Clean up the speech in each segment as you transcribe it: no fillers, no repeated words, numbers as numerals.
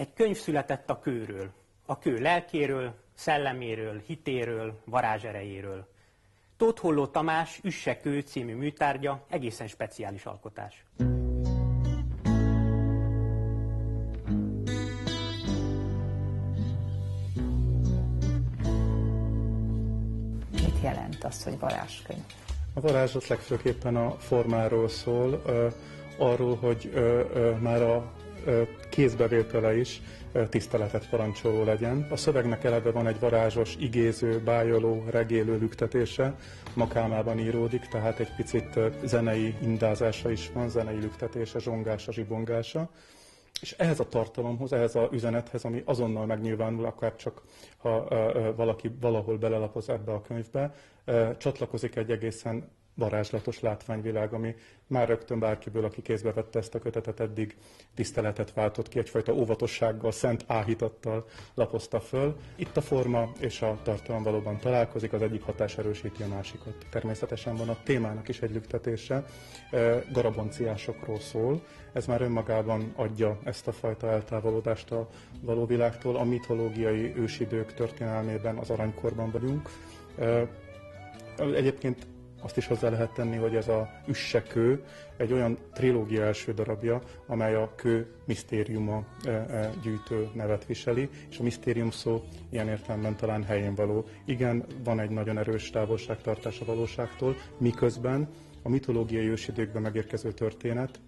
Egy könyv született a kőről. A kő lelkéről, szelleméről, hitéről, varázserejéről. Tóth Holló Tamás Üsse kő című műtárgya egészen speciális alkotás. Mit jelent az, hogy varázskönyv? A varázslat legfőképpen a formáról szól, arról, hogy már a kézbevétele is tiszteletet parancsoló legyen. A szövegnek eleve van egy varázsos, igéző, bájoló, regélő lüktetése, makámában íródik, tehát egy picit zenei indázása is van, zenei lüktetése, zsongása, zsibongása. És ehhez a tartalomhoz, ehhez az üzenethez, ami azonnal megnyilvánul, akár csak ha valaki valahol belelapoz ebbe a könyvbe, csatlakozik egy egészen varázslatos látványvilág, ami már rögtön bárkiből, aki kézbe vette ezt a kötetet, eddig tiszteletet váltott ki, egyfajta óvatossággal, szent áhítattal lapozta föl. Itt a forma és a tartalom valóban találkozik, az egyik hatás erősíti a másikat. Természetesen van a témának is egy lüktetése, garabonciásokról szól, ez már önmagában adja ezt a fajta eltávolodást a való világtól. A mitológiai ősidők történelmében, az aranykorban vagyunk. Egyébként azt is hozzá lehet tenni, hogy ez a Üsse kő egy olyan trilógia első darabja, amely a kő misztériuma gyűjtő nevet viseli, és a misztérium szó ilyen értelemben talán helyén való. Igen, van egy nagyon erős távolságtartás a valóságtól, miközben a mitológiai ősidőkben megérkező történet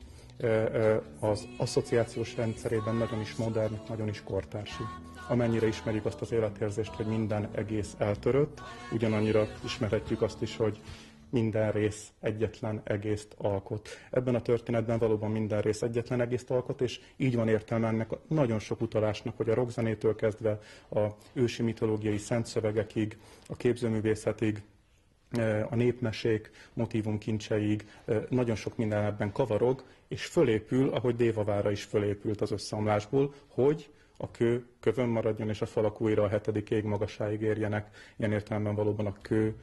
az asszociációs rendszerében nagyon is modern, nagyon is kortársi. Amennyire ismerjük azt az életérzést, hogy minden egész eltörött, ugyanannyira ismerhetjük azt is, hogy minden rész egyetlen egészt alkot. Ebben a történetben valóban minden rész egyetlen egészt alkot, és így van értelme ennek a nagyon sok utalásnak, hogy a rockzenétől kezdve a ősi mitológiai szent szövegekig, a képzőművészetig, a népmesék motívumkincseig, nagyon sok minden ebben kavarog, és fölépül, ahogy Dévavára is fölépült az összeomlásból, hogy a kő kövön maradjon, és a falak újra a 7. ég magasáig érjenek. Ilyen értelemben valóban a kő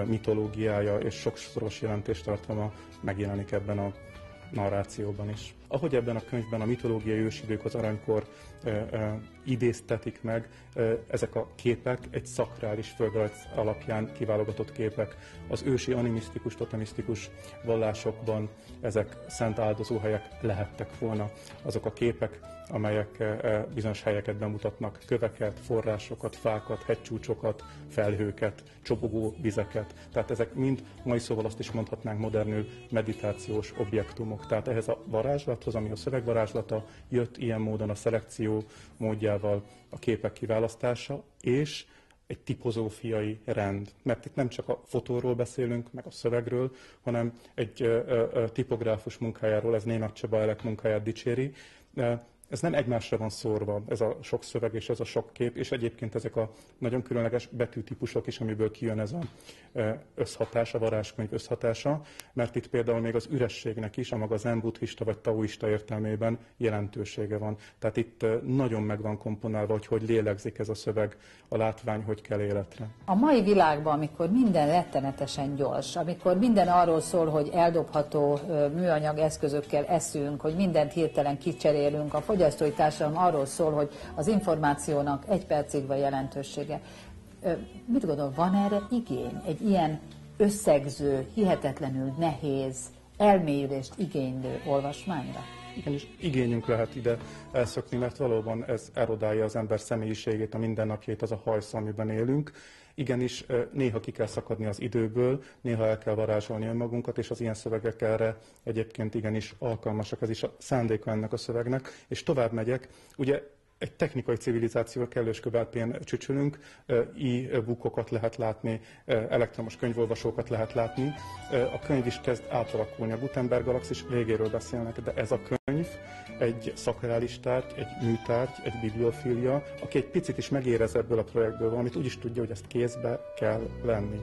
mitológiája és sokszoros jelentéstartalma megjelenik ebben a narrációban is. Ahogy ebben a könyvben a mitológiai ősidők, az aranykor idéztetik meg, ezek a képek egy szakrális földrajz alapján kiválogatott képek. Az ősi animisztikus, totemisztikus vallásokban ezek szent áldozóhelyek lehettek volna. Azok a képek, amelyek bizonyos helyeket bemutatnak, köveket, forrásokat, fákat, hegycsúcsokat, felhőket, csobogó vizeket. Tehát ezek mind, mai szóval azt is mondhatnánk modernül, meditációs objektumok. Tehát ehhez a varázslathoz, ami a szövegvarázslata, jött ilyen módon a szelekció módjával a képek kiválasztása, és egy tipozófiai rend. Mert itt nem csak a fotóról beszélünk, meg a szövegről, hanem egy tipográfus munkájáról, ez Nénad Csaba Elek munkáját dicséri. Ez nem egymásra van szórva, ez a sok szöveg és ez a sok kép, és egyébként ezek a nagyon különleges betűtípusok is, amiből kijön ez a összhatás, a varázskönyv összhatása, mert itt például még az ürességnek is, a maga zen-buddhista vagy taoista értelmében jelentősége van. Tehát itt nagyon meg van komponálva, hogy lélegzik ez a szöveg, a látvány, hogy kell életre. A mai világban, amikor minden rettenetesen gyors, amikor minden arról szól, hogy eldobható műanyag eszközökkel eszünk, hogy mindent hirtelen kicserélünk, a fogyasztói társadalom arról szól, hogy az információnak egy percig van jelentősége. Mit gondol, van erre igény? Egy ilyen összegző, hihetetlenül nehéz, elmélyülést igénylő olvasmányra? Igenis, igényünk lehet ide elszokni, mert valóban ez erodálja az ember személyiségét, a mindennapjait, az a hajszal, amiben élünk. Igenis, néha ki kell szakadni az időből, néha el kell varázsolni önmagunkat, és az ilyen szövegek erre egyébként igenis alkalmasak. Ez is a szándéka ennek a szövegnek. És tovább megyek, ugye egy technikai civilizáció kellős közepén csücsülünk, e-bookokat lehet látni, elektromos könyvolvasókat lehet látni. A könyv is kezd átalakulni. A Gutenberg galaxis végéről beszélnek, de ez a könyv egy szakrális tárgy, egy műtárgy, egy bibliofília, aki egy picit is megérez ebből a projektből valamit, úgy is tudja, hogy ezt kézbe kell venni.